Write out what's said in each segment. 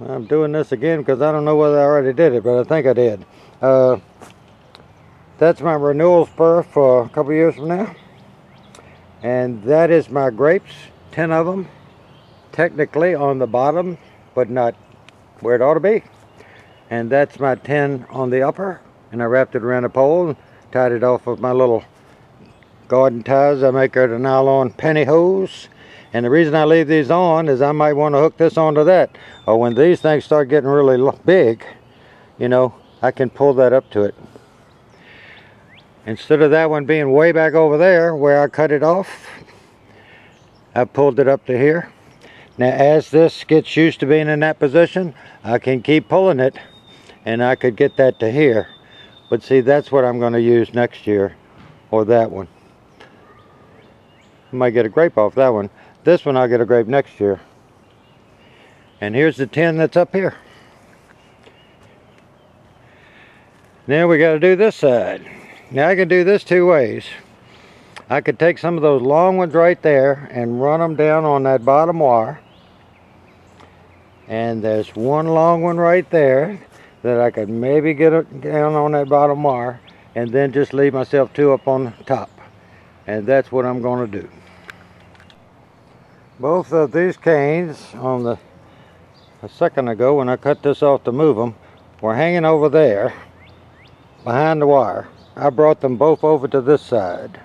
I'm doing this again because I don't know whether I already did it, but I think I did. That's my renewal spur for a couple years from now. And that is my grapes, 10 of them, technically on the bottom, but not where it ought to be. And that's my 10 on the upper. And I wrapped it around a pole and tied it off with my little garden ties I make out of nylon pantyhose. And the reason I leave these on is I might want to hook this onto that. Or when these things start getting really big, you know, I can pull that up to it. Instead of that one being way back over there where I cut it off, I pulled it up to here. Now as this gets used to being in that position, I can keep pulling it and I could get that to here. But see, that's what I'm going to use next year, or that one. I might get a grape off that one. This one I'll get a grape next year. And here's the 10 that's up here. Now we got to do this side. Now I can do this two ways. I could take some of those long ones right there and run them down on that bottom wire. And there's one long one right there that I could maybe get it down on that bottom wire, and then just leave myself two up on the top. And that's what I'm going to do. Both of these canes on a second ago when I cut this off to move them were hanging over there behind the wire. I brought them both over to this side.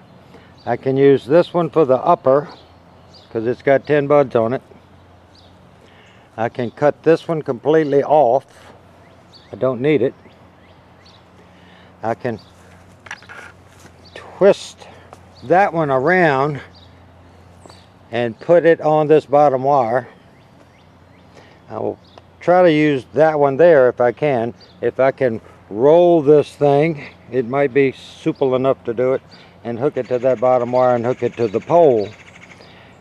I can use this one for the upper because it's got 10 buds on it. I can cut this one completely off. I don't need it. I can twist that one around and put it on this bottom wire. I will try to use that one there if I can. If I can roll this thing, it might be supple enough to do it, and hook it to that bottom wire and hook it to the pole.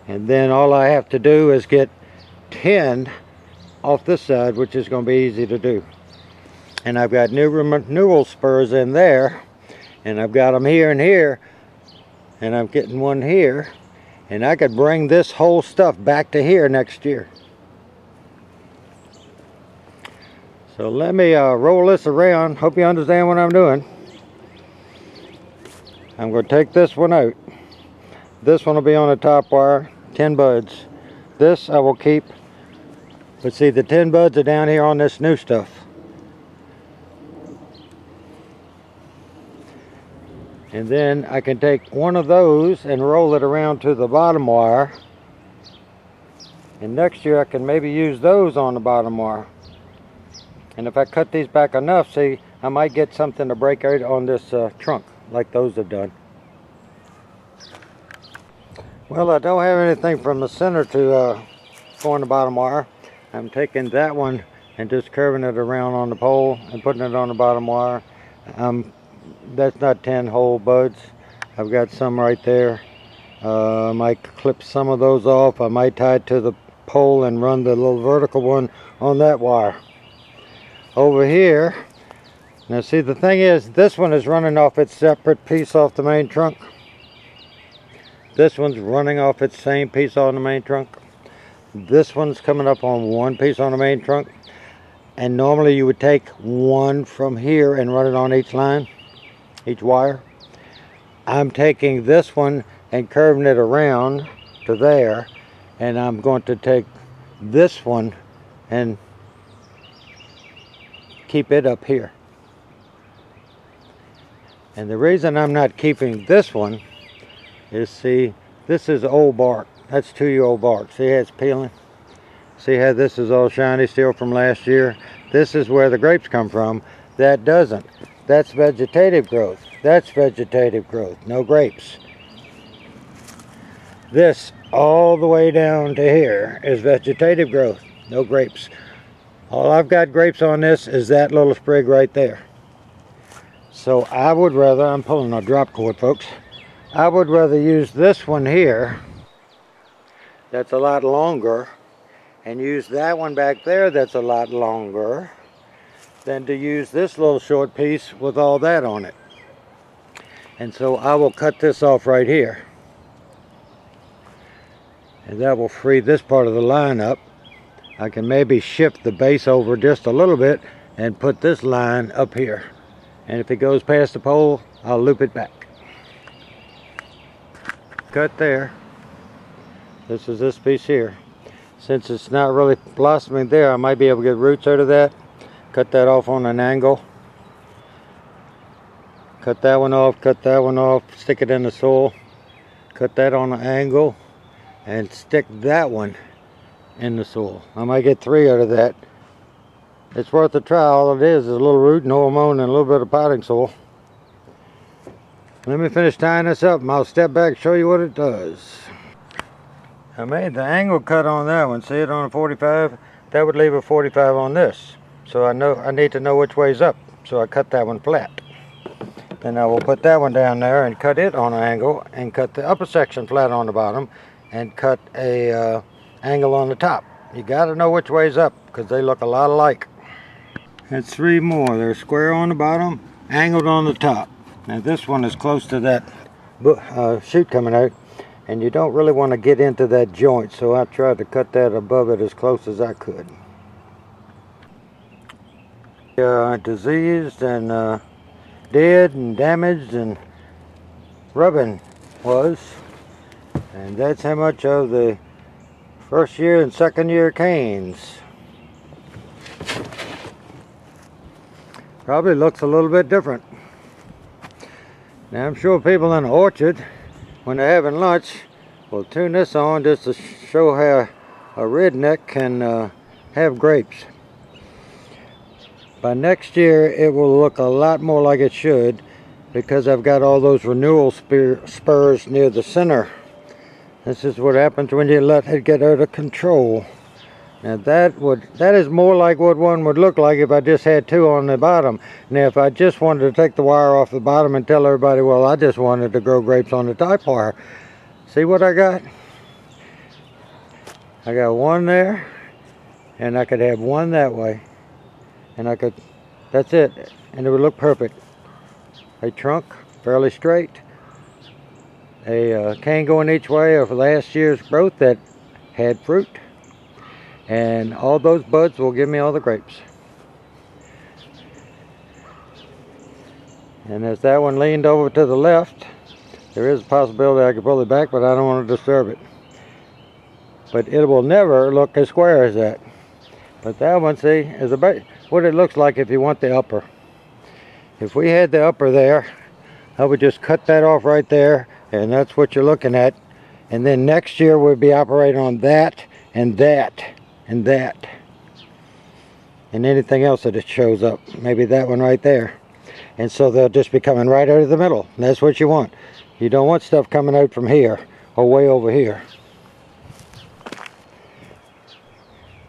And then all I have to do is get 10 off this side, which is going to be easy to do. And I've got new renewal spurs in there, and I've got them here and here, and I'm getting one here, and I could bring this whole stuff back to here next year. So let me roll this around. Hope you understand what I'm doing. I'm going to take this one out. This one will be on the top wire, 10 buds. This I will keep, but see, the 10 buds are down here on this new stuff. And then I can take one of those and roll it around to the bottom wire. And next year I can maybe use those on the bottom wire. And if I cut these back enough, see, I might get something to break out on this trunk, like those have done. Well, I don't have anything from the center to go on the bottom wire. I'm taking that one and just curving it around on the pole and putting it on the bottom wire. That's not 10 whole buds. I've got some right there. I might clip some of those off. I might tie it to the pole and run the little vertical one on that wire. Over here, now see, the thing is, this one is running off its separate piece off the main trunk. This one's running off its same piece on the main trunk. This one's coming up on one piece on the main trunk. And normally you would take one from here and run it on each line, each wire. I'm taking this one and curving it around to there, and I'm going to take this one and keep it up here. And the reason I'm not keeping this one is, see, this is old bark. That's 2-year-old bark. See how it's peeling? See how this is all shiny still from last year? This is where the grapes come from. That doesn't. That's vegetative growth. That's vegetative growth. No grapes. This all the way down to here is vegetative growth. No grapes. All I've got grapes on this is that little sprig right there. So I would rather, I'm pulling a drop cord, folks. I would rather use this one here, that's a lot longer, and use that one back there that's a lot longer, than to use this little short piece with all that on it. And so I will cut this off right here. And that will free this part of the line up. I can maybe shift the base over just a little bit and put this line up here. And if it goes past the pole, I'll loop it back. Cut there. This is this piece here. Since it's not really blossoming there, I might be able to get roots out of that. Cut that off on an angle. Cut that one off, cut that one off, stick it in the soil. Cut that on an angle and stick that one in the soil. I might get 3 out of that. It's worth a try. All it is a little root and hormone and a little bit of potting soil. Let me finish tying this up and I'll step back and show you what it does. I made the angle cut on that one. See it on a 45? That would leave a 45 on this. So I need to know which way's up. So I cut that one flat. Then I will put that one down there and cut it on an angle and cut the upper section flat on the bottom and cut a angle on the top. You got to know which way's up because they look a lot alike. That's 3 more. They're square on the bottom, angled on the top. Now this one is close to that shoot coming out, and you don't really want to get into that joint, so I tried to cut that above it as close as I could. Diseased and dead and damaged and rubbing was, and that's how much of the first year and second year canes. Probably looks a little bit different. Now I'm sure people in the orchard, when they're having lunch, will tune this on just to show how a redneck can have grapes. By next year it will look a lot more like it should, because I've got all those renewal spurs near the center. This is what happens when you let it get out of control. Now that is more like what one would look like if I just had 2 on the bottom. Now if I just wanted to take the wire off the bottom and tell everybody, well, I just wanted to grow grapes on the top wire. See what I got? I got 1 there, and I could have 1 that way. And that's it, and it would look perfect. A trunk, fairly straight. A cane going each way of last year's growth that had fruit. And all those buds will give me all the grapes. And as that one leaned over to the left, there is a possibility I could pull it back, but I don't want to disturb it. But it will never look as square as that. But that one, see, is about what it looks like if you want the upper. If we had the upper there, I would just cut that off right there, and that's what you're looking at. And then next year we'll be operating on that and that and that. And anything else that it shows up. Maybe that one right there. And so they'll just be coming right out of the middle. And that's what you want. You don't want stuff coming out from here or way over here.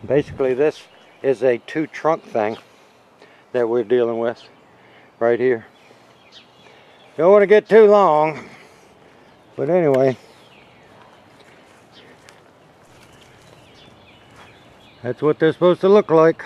Basically this is a 2 trunk thing that we're dealing with right here. Don't want to get too long, but anyway, that's what they're supposed to look like.